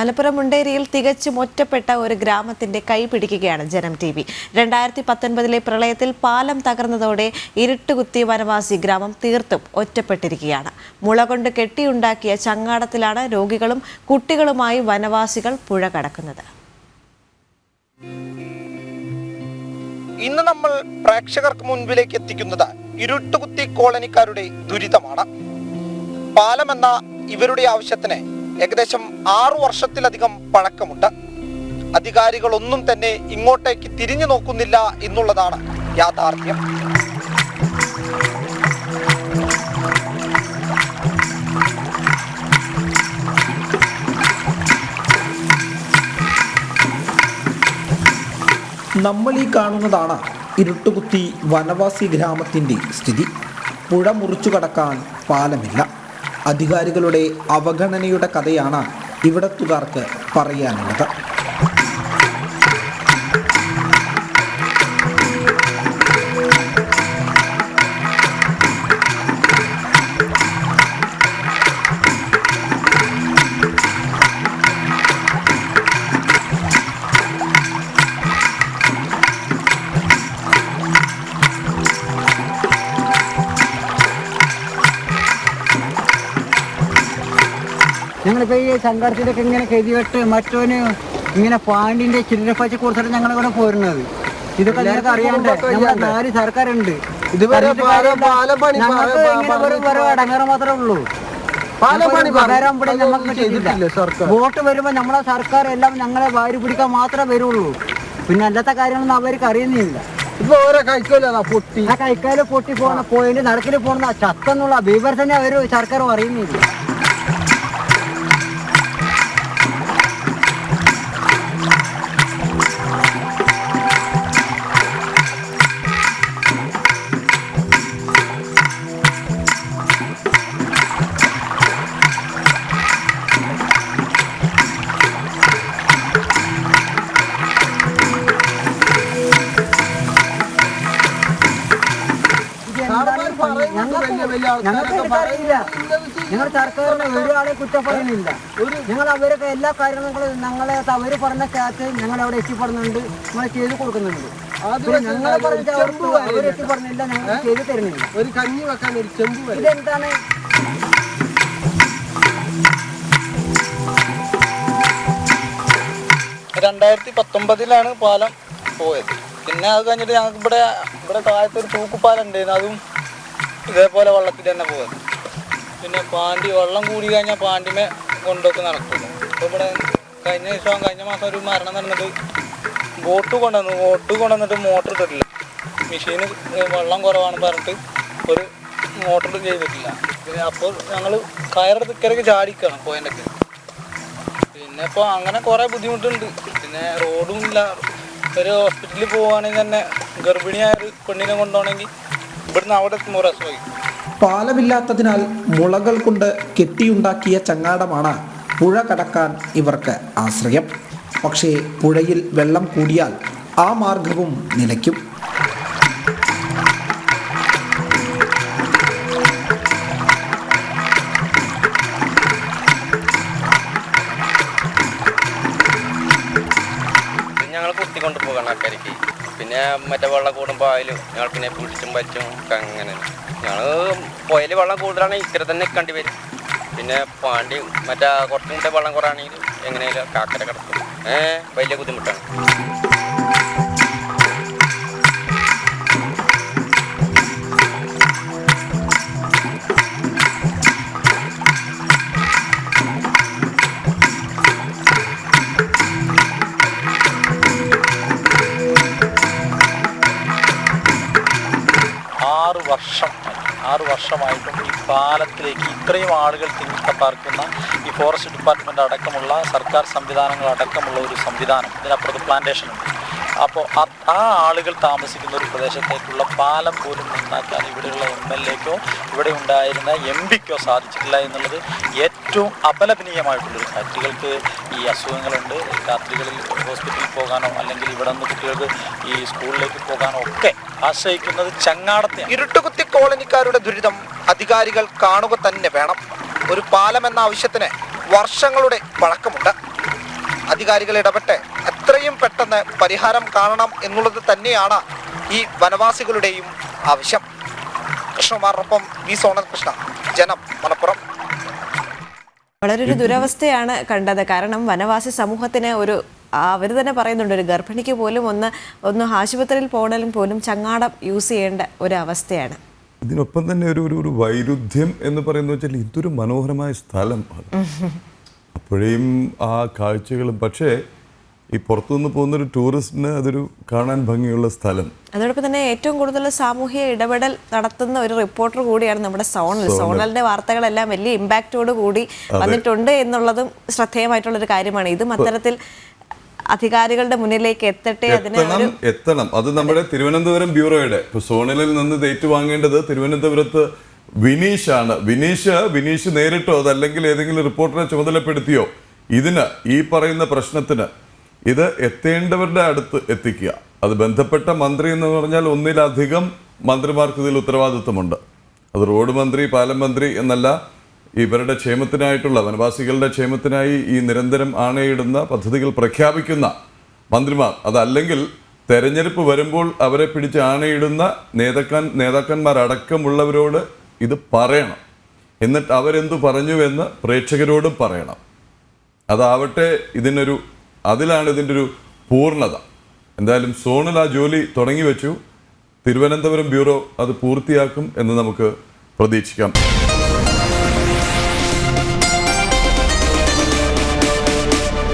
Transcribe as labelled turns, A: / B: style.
A: മലപ്പുറം മുണ്ടേരിയിൽ തികച്ചും ഒറ്റപ്പെട്ട ഒരു ഗ്രാമത്തിന്റെ കൈപിടിക്കുകയാണ് ജനം TV. 2019 പ്രളയത്തിൽ പാലം തകർന്നതോടെ ഇരുട്ടുകുത്തി വനവാസി ഗ്രാമം തീർത്തും ഒറ്റപ്പെട്ടിരിക്കുകയാണ്. മുള കൊണ്ട് കെട്ടിയുണ്ടാക്കിയ ചങ്ങാടത്തിലാണ് രോഗികളും കുട്ടികളുമായി വനവാസികൾ പുഴ കടക്കുന്നത്.
B: ഇന്ന് നമ്മൾ പ്രേക്ഷകർക്ക് മുൻപിലേക്ക് എത്തിക്കുന്നത് ഇരുട്ടുകുത്തി കോളനിക്കാരുടെ ദുരിതമാണ്. പാലമെന്ന ഇവരുടെ ആവശ്യത്തിന് ഏകദേശം 6 വർഷത്തിലധികം പഴക്കമുണ്ട്. അധികാരികളൊന്നും തന്നെ ഇങ്ങോട്ടേക്ക് തിരിഞ്ഞു നോക്കുന്നില്ല എന്നുള്ളതാണ് യാഥാർത്ഥ്യം.
C: നമ്മൾ ഈ കാണുന്നതാണ് ഇരുട്ടുകുത്തി വനവാസി ഗ്രാമത്തിൻ്റെ സ്ഥിതി. പുഴ മുറിച്ചു കടക്കാൻ പാലമില്ല. അധികാരികളുടെ അവഗണനയുടെ കഥയാണ് ഇവിടത്തുകാർക്ക് പറയാനുള്ളത്.
D: ഞങ്ങളിപ്പോൾ ഈ സംഘർഷത്തിലൊക്കെ ഇങ്ങനെ കെതിവെട്ട് മറ്റോന് ഇങ്ങനെ പാണ്ടിൻ്റെ ചില്ലറപ്പച്ച കൊടുത്തിട്ട് ഞങ്ങളിവിടെ പോരുന്നത്. ഇതൊക്കെ നിങ്ങൾക്ക് അറിയാണ്ട് നമ്മുടെ നാല് സർക്കാരുണ്ട്. അടങ്ങാറ് മാത്രമേ ഉള്ളൂ. വോട്ട് വരുമ്പോൾ നമ്മളെ സർക്കാർ എല്ലാം ഞങ്ങളെ വാരി പിടിക്കാൻ മാത്രമേ വരുള്ളൂ. പിന്നെ അല്ലാത്ത കാര്യങ്ങളൊന്നും അവർക്ക് അറിയുന്നില്ല. ആ കൈക്കാല് പൊട്ടി പോയതിന്റെ നടക്കിൽ പോകണ ചത്തെന്നുള്ള വിവരം തന്നെ അവർ സർക്കാർ അറിയുന്നില്ല. ഞങ്ങൾ സർക്കാരിനെ ഒരാളെ കുറ്റപ്പെടുന്നില്ല. ഞങ്ങൾ അവരൊക്കെ എല്ലാ കാര്യങ്ങളും ഞങ്ങളെ അവർ പറഞ്ഞ കാറ്റ് ഞങ്ങൾ അവിടെ എത്തിപ്പെടുന്നുണ്ട്, നമ്മൾ ചെയ്ത് കൊടുക്കുന്നുണ്ട്. ഞങ്ങളെ പറഞ്ഞ അവർ എത്തിപ്പെടുന്നില്ല, ഞങ്ങൾ ചെയ്ത് തരുന്നില്ല. ഒരു കഞ്ഞി വെക്കാൻ ഒരു ചെമ്പ് ഇതെന്താണ്?
E: ാണ് പാലം പോയത്. പിന്നെ അത് കഴിഞ്ഞിട്ട് ഞങ്ങൾക്ക് ഇവിടെ താഴത്തൊരു തൂക്കുപാലം ഉണ്ടായിരുന്നു, അതും ഇതേപോലെ വെള്ളത്തിൽ തന്നെ പോയത്. പിന്നെ പാണ്ടി വെള്ളം കൂടി കഴിഞ്ഞാൽ പാണ്ടിമേ കൊണ്ടൊക്കെ നടക്കില്ല. അപ്പോൾ ഇവിടെ കഴിഞ്ഞ മാസം ഒരു മരണം നടന്നിട്ട് ബോട്ട് കൊണ്ടുവന്നിട്ട് മോട്ടർ ഇട്ടിട്ടില്ല. മെഷീന് വെള്ളം കുറവാണെന്ന് പറഞ്ഞിട്ട് ഒരു മോട്ടർ ചെയ്തിട്ടില്ല. പിന്നെ അപ്പോൾ ഞങ്ങൾ കയറെടുത്ത് ഇക്കരയ്ക്ക് ചാടിക്കണം പോയതിൻ്റെയൊക്കെ. പിന്നെ ഇപ്പോൾ അങ്ങനെ കുറേ ബുദ്ധിമുട്ടുണ്ട്. പിന്നെ റോഡും ഇല്ല. ഒരു ഹോസ്പിറ്റലിൽ പോവുകയാണെങ്കിൽ തന്നെ ഗർഭിണിയായ ഒരു പെണ്ണിനെ കൊണ്ടുപോകണമെങ്കിൽ ഇവിടുന്ന് അവിടെ എത്തുമ്പോൾ രസമായി.
C: പാലമില്ലാത്തതിനാൽ മുളകൾ കൊണ്ട് കെട്ടിയുണ്ടാക്കിയ ചങ്ങാടമാണ് പുഴ കടക്കാൻ ഇവർക്ക് ആശ്രയം. പക്ഷേ പുഴയിൽ വെള്ളം കൂടിയാൽ ആ മാർഗവും നിലയ്ക്കും.
F: ഞങ്ങൾ കുത്തിക്കൊണ്ട് പോകണം അക്കരയ്ക്ക്. പിന്നെ മറ്റേ വെള്ളം കൂടുമ്പോൾ അതിൽ ഞങ്ങൾ പിന്നെ പിടിച്ചും പറ്റും അങ്ങനെ. ഞങ്ങൾ പുഴയിൽ വെള്ളം കൂടുതലാണെങ്കിൽ ഇക്കരെ തന്നെ നിൽക്കേണ്ടി വരും. പിന്നെ പാണ്ടി മറ്റേ കുറച്ചും കൂടെ വെള്ളം കുറവാണെങ്കിൽ എങ്ങനെയാലും കാക്കര കിടക്കും. വലിയ ബുദ്ധിമുട്ടാണ്.
G: ആറ് വർഷമായിട്ടും ഈ പാലത്തിലേക്ക് ഇത്രയും ആളുകൾ തിങ്ങിപ്പാർക്കുന്ന ഈ ഫോറസ്റ്റ് ഡിപ്പാർട്ട്മെൻറ്റ് അടക്കമുള്ള സർക്കാർ സംവിധാനങ്ങൾ അടക്കമുള്ള ഒരു സംവിധാനം, ഇതിനപ്പുറത്ത് പ്ലാന്റേഷൻ ഉണ്ട്. അപ്പോൾ ആ ആളുകൾ താമസിക്കുന്ന ഒരു പ്രദേശത്തേക്കുള്ള പാലം പോലും നന്നാക്കാൻ ഇവിടെയുള്ള MLAക്കോ ഇവിടെ ഉണ്ടായിരുന്ന MPക്കോ സാധിച്ചിട്ടില്ല എന്നുള്ളത് ഏറ്റവും അപലപനീയമായിട്ടുള്ളൊരു കാര്യം. കുട്ടികൾക്ക് ഈ അസുഖങ്ങളുണ്ട്. രാത്രികളിൽ ഹോസ്പിറ്റലിൽ പോകാനോ അല്ലെങ്കിൽ ഇവിടെ നിന്ന് കുട്ടികൾക്ക് ഈ സ്കൂളിലേക്ക് പോകാനോ ഒക്കെ ആശ്രയിക്കുന്നത് ചങ്ങാടത്തെയാണ്.
B: ഇരുട്ടുകുത്തി കോളനിക്കാരുടെ ദുരിതം അധികാരികൾ കാണുക തന്നെ വേണം. ഒരു പാലം എന്ന ആവശ്യത്തിന് വർഷങ്ങളുടെ പഴക്കമുണ്ട്. അധികാരികൾ ഇടപെട്ട് എത്രയും പെട്ടെന്ന് പരിഹാരം കാണണം എന്നുള്ളത് തന്നെയാണ് ഈ വനവാസികളുടെയും ആവശ്യം. കൃഷ്ണകുമാറിനൊപ്പം വി സോണൽ കൃഷ്ണ, ജനം, മലപ്പുറം.
A: വളരെ ഒരു ദുരവസ്ഥയാണ് കണ്ടത്. കാരണം വനവാസി സമൂഹത്തിന് അവർ തന്നെ പറയുന്നുണ്ട്, ഒരു ഗർഭിണിക്ക് പോലും ഒന്ന് ആശുപത്രിയിൽ പോകണമെങ്കിൽ പോലും ചങ്ങാടം യൂസ് ചെയ്യേണ്ട ഒരു അവസ്ഥയാണ്.
H: ഇതിനൊപ്പം തന്നെ ഒരു വൈരുദ്ധ്യം എന്ന് പറയുന്നത് വെച്ചാൽ ഇതൊരു മനോഹരമായ സ്ഥലമാണ്. അപ്പോഴേയും ആ കാഴ്ചകളും, പക്ഷേ ഈ പുറത്തുനിന്ന് പോകുന്നൊരു ടൂറിസ്റ്റിന് അതൊരു കാണാൻ ഭംഗിയുള്ള സ്ഥലം.
A: അതോടൊപ്പം തന്നെ ഏറ്റവും കൂടുതൽ സാമൂഹിക ഇടപെടൽ നടത്തുന്ന ഒരു റിപ്പോർട്ടർ കൂടിയാണ് നമ്മുടെ സോണലിന്റെ വാർത്തകളെല്ലാം വലിയ ഇമ്പാക്റ്റോട് കൂടി വന്നിട്ടുണ്ട് എന്നുള്ളതും ശ്രദ്ധേയമായിട്ടുള്ള ഒരു കാര്യമാണ്. ഇതും അത്തരത്തിൽ അധികാരികളുടെ മുന്നിലേക്ക്
H: എത്തണം. അത് നമ്മുടെ തിരുവനന്തപുരം ബ്യൂറോയുടെ സോണലിൽ നിന്ന് ഏറ്റുവാങ്ങേണ്ടത് തിരുവനന്തപുരത്ത് വിനീഷാണ്. വിനീഷ് നേരിട്ടോ അതല്ലെങ്കിൽ ഏതെങ്കിലും റിപ്പോർട്ടറെ ചുമതലപ്പെടുത്തിയോ ഇതിന്, ഈ പറയുന്ന പ്രശ്നത്തിന് ഇത് എത്തേണ്ടവരുടെ അടുത്ത് എത്തിക്കുക. അത് ബന്ധപ്പെട്ട മന്ത്രി എന്ന് പറഞ്ഞാൽ ഒന്നിലധികം മന്ത്രിമാർക്ക് ഇതിൽ ഉത്തരവാദിത്വമുണ്ട്. അത് റോഡ് മന്ത്രി, പാലം മന്ത്രി എന്നല്ല, ഇവരുടെ ക്ഷേമത്തിനായിട്ടുള്ള, വനവാസികളുടെ ക്ഷേമത്തിനായി ഈ നിരന്തരം ആണയിടുന്ന പദ്ധതികൾ പ്രഖ്യാപിക്കുന്ന മന്ത്രിമാർ, അതല്ലെങ്കിൽ തെരഞ്ഞെടുപ്പ് വരുമ്പോൾ അവരെ പിടിച്ച് ആണയിടുന്ന നേതാക്കന്മാരടക്കമുള്ളവരോട് ഇത് പറയണം. എന്നിട്ട് അവരെന്തു പറഞ്ഞുവെന്ന് പ്രേക്ഷകരോടും പറയണം. അതാവട്ടെ അതിലാണ് ഇതിൻ്റെ ഒരു പൂർണ്ണത. എന്തായാലും സോണൽ ആ ജോലി തുടങ്ങി വെച്ചു. തിരുവനന്തപുരം ബ്യൂറോ അത് പൂർത്തിയാക്കും എന്ന് നമുക്ക് പ്രതീക്ഷിക്കാം.